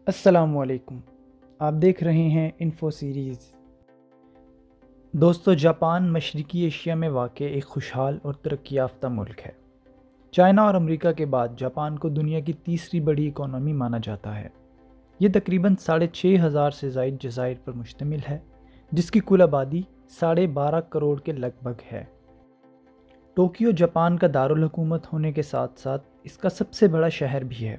السلام علیکم، آپ دیکھ رہے ہیں انفو سیریز۔ دوستو، جاپان مشرقی ایشیا میں واقع ایک خوشحال اور ترقی یافتہ ملک ہے۔ چائنا اور امریکہ کے بعد جاپان کو دنیا کی تیسری بڑی اکانومی مانا جاتا ہے۔ یہ تقریباً 6,500 سے زائد جزائر پر مشتمل ہے، جس کی کل آبادی 12.5 کروڑ کے لگ بھگ ہے۔ ٹوکیو جاپان کا دارالحکومت ہونے کے ساتھ ساتھ اس کا سب سے بڑا شہر بھی ہے۔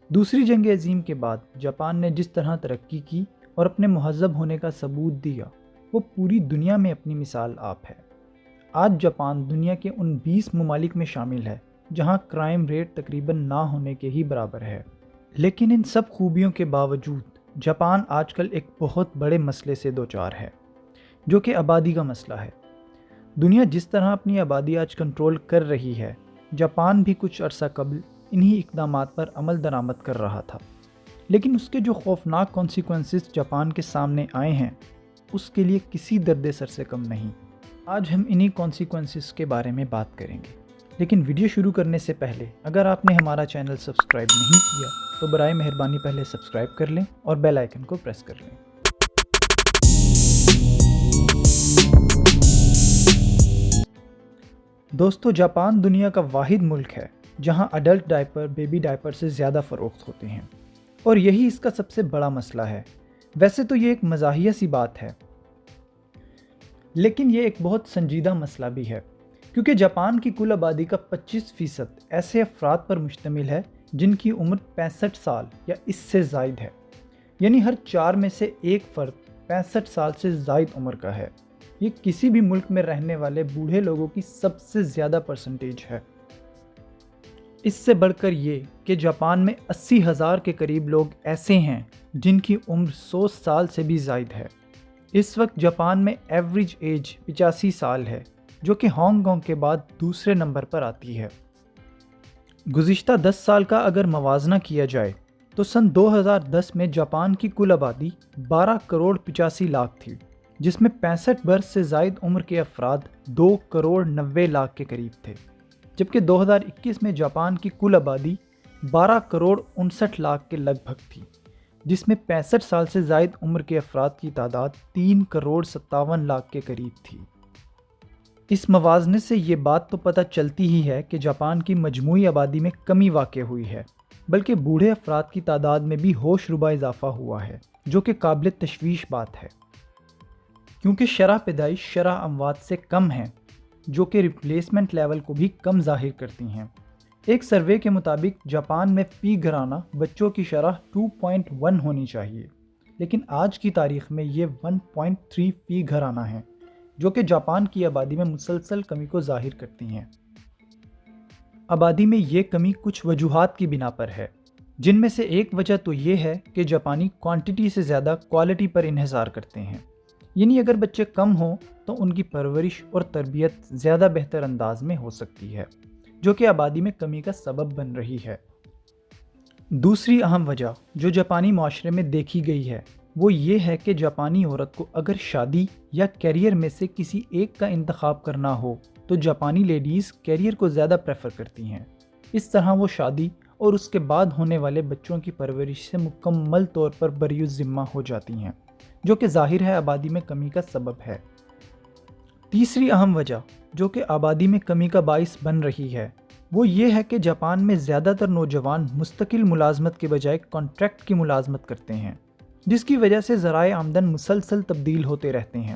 دوسری جنگ عظیم کے بعد جاپان نے جس طرح ترقی کی اور اپنے مہذب ہونے کا ثبوت دیا، وہ پوری دنیا میں اپنی مثال آپ ہے۔ آج جاپان دنیا کے ان 20 ممالک میں شامل ہے جہاں کرائم ریٹ تقریباً نہ ہونے کے ہی برابر ہے۔ لیکن ان سب خوبیوں کے باوجود جاپان آج کل ایک بہت بڑے مسئلے سے دوچار ہے، جو کہ آبادی کا مسئلہ ہے۔ دنیا جس طرح اپنی آبادی آج کنٹرول کر رہی ہے، جاپان بھی کچھ عرصہ قبل انہی اقدامات پر عمل درآمد کر رہا تھا، لیکن اس کے جو خوفناک کانسیکوینسز جاپان کے سامنے آئے ہیں، اس کے لیے کسی درد سر سے کم نہیں۔ آج ہم انہی کانسیکوینسز کے بارے میں بات کریں گے، لیکن ویڈیو شروع کرنے سے پہلے اگر آپ نے ہمارا چینل سبسکرائب نہیں کیا تو برائے مہربانی پہلے سبسکرائب کر لیں اور بیل آئیکن کو پریس کر لیں۔ دوستو، جاپان دنیا کا واحد ملک ہے جہاں اڈلٹ ڈائپر بیبی ڈائپر سے زیادہ فروخت ہوتے ہیں، اور یہی اس کا سب سے بڑا مسئلہ ہے۔ ویسے تو یہ ایک مزاحیہ سی بات ہے، لیکن یہ ایک بہت سنجیدہ مسئلہ بھی ہے، کیونکہ جاپان کی کل آبادی کا 25% ایسے افراد پر مشتمل ہے جن کی عمر 65 سال یا اس سے زائد ہے، یعنی ہر 4 میں سے ایک فرد 65 سال سے زائد عمر کا ہے۔ یہ کسی بھی ملک میں رہنے والے بوڑھے لوگوں کی سب سے زیادہ پرسنٹیج ہے۔ اس سے بڑھ کر یہ کہ جاپان میں 80,000 کے قریب لوگ ایسے ہیں جن کی عمر 100 سال سے بھی زائد ہے۔ اس وقت جاپان میں ایوریج ایج 85 سال ہے، جو کہ ہانگ کانگ کے بعد دوسرے نمبر پر آتی ہے۔ گزشتہ 10 سال کا اگر موازنہ کیا جائے تو سن 2010 میں جاپان کی کل آبادی 12 کروڑ 85 لاکھ تھی، جس میں 65 برس سے زائد عمر کے افراد 2 کروڑ 90 لاکھ کے قریب تھے، جبکہ 2021 میں جاپان کی کل آبادی 12 کروڑ 59 لاکھ کے لگ بھگ تھی، جس میں 65 سال سے زائد عمر کے افراد کی تعداد 3 کروڑ 57 لاکھ کے قریب تھی۔ اس موازنے سے یہ بات تو پتہ چلتی ہی ہے کہ جاپان کی مجموعی آبادی میں کمی واقع ہوئی ہے، بلکہ بوڑھے افراد کی تعداد میں بھی ہوش ربا اضافہ ہوا ہے، جو کہ قابل تشویش بات ہے، کیونکہ شرح پیدائش شرح اموات سے کم ہے، جو کہ ریپلیسمنٹ لیول کو بھی کم ظاہر کرتی ہیں۔ ایک سروے کے مطابق جاپان میں فی گھرانہ بچوں کی شرح 2.1 ہونی چاہیے، لیکن آج کی تاریخ میں یہ 1.3 فی گھرانہ ہیں، جو کہ جاپان کی آبادی میں مسلسل کمی کو ظاہر کرتی ہیں۔ آبادی میں یہ کمی کچھ وجوہات کی بنا پر ہے، جن میں سے ایک وجہ تو یہ ہے کہ جاپانی کوانٹٹی سے زیادہ کوالٹی پر انحصار کرتے ہیں، یعنی اگر بچے کم ہوں تو ان کی پرورش اور تربیت زیادہ بہتر انداز میں ہو سکتی ہے، جو کہ آبادی میں کمی کا سبب بن رہی ہے۔ دوسری اہم وجہ جو جاپانی معاشرے میں دیکھی گئی ہے وہ یہ ہے کہ جاپانی عورت کو اگر شادی یا کیریئر میں سے کسی ایک کا انتخاب کرنا ہو تو جاپانی لیڈیز کیریئر کو زیادہ پریفر کرتی ہیں۔ اس طرح وہ شادی اور اس کے بعد ہونے والے بچوں کی پرورش سے مکمل طور پر بری الذمہ ہو جاتی ہیں، جو کہ ظاہر ہے آبادی میں کمی کا سبب ہے۔ تیسری اہم وجہ جو کہ آبادی میں کمی کا باعث بن رہی ہے وہ یہ ہے کہ جاپان میں زیادہ تر نوجوان مستقل ملازمت کے بجائے کانٹریکٹ کی ملازمت کرتے ہیں، جس کی وجہ سے ذرائع آمدن مسلسل تبدیل ہوتے رہتے ہیں۔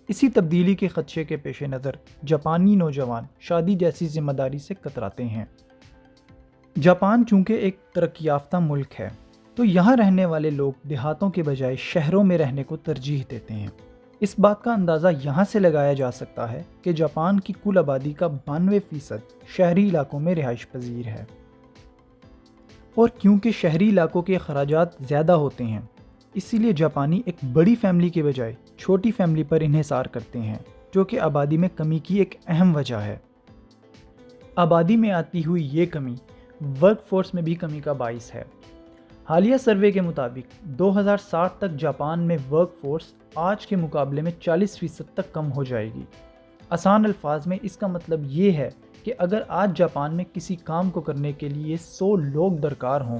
اسی تبدیلی کے خدشے کے پیش نظر جاپانی نوجوان شادی جیسی ذمہ داری سے کتراتے ہیں۔ جاپان چونکہ ایک ترقی یافتہ ملک ہے تو یہاں رہنے والے لوگ دیہاتوں کے بجائے شہروں میں رہنے کو ترجیح دیتے ہیں۔ اس بات کا اندازہ یہاں سے لگایا جا سکتا ہے کہ جاپان کی کل آبادی کا 92% شہری علاقوں میں رہائش پذیر ہے، اور کیونکہ شہری علاقوں کے اخراجات زیادہ ہوتے ہیں، اسی لیے جاپانی ایک بڑی فیملی کے بجائے چھوٹی فیملی پر انحصار کرتے ہیں، جو کہ آبادی میں کمی کی ایک اہم وجہ ہے۔ آبادی میں آتی ہوئی یہ کمی ورک فورس میں بھی کمی کا باعث ہے۔ حالیہ سروے کے مطابق 2060 تک جاپان میں ورک فورس آج کے مقابلے میں 40% تک کم ہو جائے گی۔ آسان الفاظ میں اس کا مطلب یہ ہے کہ اگر آج جاپان میں کسی کام کو کرنے کے لیے 100 لوگ درکار ہوں